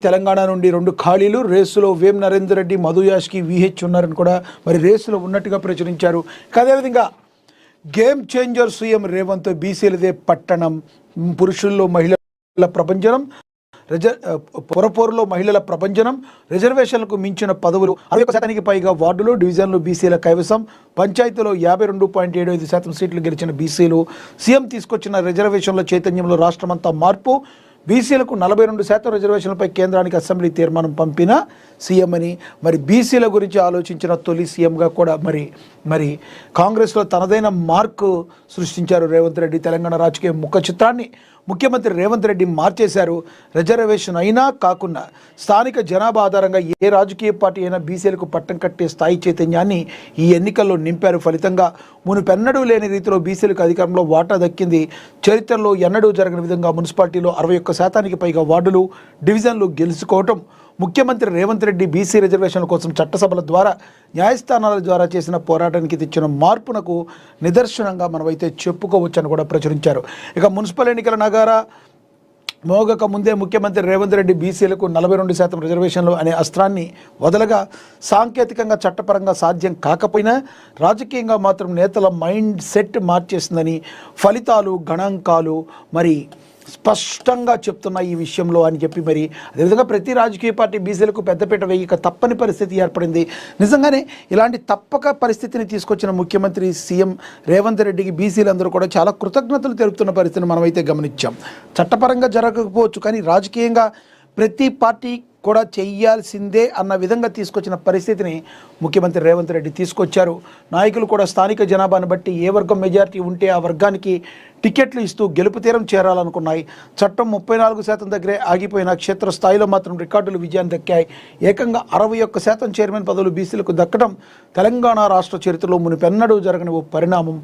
తెలంగాణ నుండి 2 ఖాళీలు రేసులో వేం నరేందర్ రెడ్డి, మధు యాష్కి, విహెచ్ ఉన్నారని కూడా మరి రేసులో ఉన్నట్టుగా ప్రచురించారు. అదేవిధంగా గేమ్ చేంజర్ సీఎం రేవంత్ బీసీలదే పట్టణం, పురుషుల్లో మహిళల ప్రభంజనం, పొరపోరులో మహిళల ప్రభంజనం, రిజర్వేషన్లకు మించిన పదవులు, 61% పైగా వార్డులు డివిజన్లు బీసీల కైవసం, పంచాయతీలో 52.75% సీట్లు గెలిచిన బీసీలు, సీఎం తీసుకొచ్చిన రిజర్వేషన్ల చైతన్యంలో రాష్ట్రమంతా మార్పు, బీసీలకు 42% రిజర్వేషన్లపై కేంద్రానికి అసెంబ్లీ తీర్మానం పంపిన సీఎం అని మరి బీసీల గురించి ఆలోచించిన తొలి సీఎంగా కూడా మరి కాంగ్రెస్లో తనదైన మార్కు సృష్టించారు రేవంత్ రెడ్డి. తెలంగాణ రాజకీయ ముఖ చిత్రాన్ని ముఖ్యమంత్రి రేవంత్ రెడ్డి మార్చేశారు. రిజర్వేషన్ అయినా కాకుండా స్థానిక జనాభా ఆధారంగా ఏ రాజకీయ పార్టీ అయినా బీసీలకు పట్టం కట్టే స్థాయి చైతన్యాన్ని ఈ ఎన్నికల్లో నింపారు. ఫలితంగా మునుపెన్నడూ లేని రీతిలో బీసీలకు అధికారంలో వాటా దక్కింది. చరిత్రలో ఎన్నడూ జరగని విధంగా మున్సిపాలిటీలో 61% పైగా వార్డులు డివిజన్లు గెలుచుకోవటం, ముఖ్యమంత్రి రేవంత్ రెడ్డి బీసీ రిజర్వేషన్ల కోసం చట్టసభల ద్వారా న్యాయస్థానాల ద్వారా చేసిన పోరాటానికి తెచ్చిన మార్పునకు నిదర్శనంగా మనమైతే చెప్పుకోవచ్చని కూడా ప్రచురించారు. ఇక మున్సిపల్ ఎన్నికల నగారా మోగక ముందే ముఖ్యమంత్రి రేవంత్ రెడ్డి బీసీలకు 42% రిజర్వేషన్లు అనే అస్త్రాన్ని వదలగా సాంకేతికంగా చట్టపరంగా సాధ్యం కాకపోయినా రాజకీయంగా మాత్రం నేతల మైండ్ సెట్ మార్చేసిందని ఫలితాలు గణాంకాలు మరి స్పష్టంగా చెప్తున్న ఈ విషయంలో అని చెప్పి మరి అదేవిధంగా ప్రతి రాజకీయ పార్టీ బీసీలకు పెద్దపీట వేయక తప్పని పరిస్థితి ఏర్పడింది. నిజంగానే ఇలాంటి తప్పక పరిస్థితిని తీసుకొచ్చిన ముఖ్యమంత్రి సీఎం రేవంత్ రెడ్డికి బీసీలందరూ కూడా చాలా కృతజ్ఞతలు తెలుపుతున్న పరిస్థితిని మనమైతే గమనించాం. చట్టపరంగా జరగకపోవచ్చు కానీ రాజకీయంగా ప్రతి పార్టీ కూడా చేయాల్సిందే అన్న విధంగా తీసుకొచ్చిన పరిస్థితిని ముఖ్యమంత్రి రేవంత్ రెడ్డి తీసుకొచ్చారు. నాయకులు కూడా స్థానిక జనాభాను బట్టి ఏ వర్గం మెజారిటీ ఉంటే ఆ వర్గానికి టికెట్లు ఇస్తూ గెలుపు తీరం చేరాలనుకున్నాయి. చట్టం 34% దగ్గరే ఆగిపోయిన క్షేత్రస్థాయిలో మాత్రం రికార్డులు విజయాన్ని దక్కాయి. ఏకంగా 61% చైర్మన్ పదవులు బీసీలకు దక్కడం తెలంగాణ రాష్ట్ర చరిత్రలో మునుపెన్నడూ జరగని ఓ పరిణామం.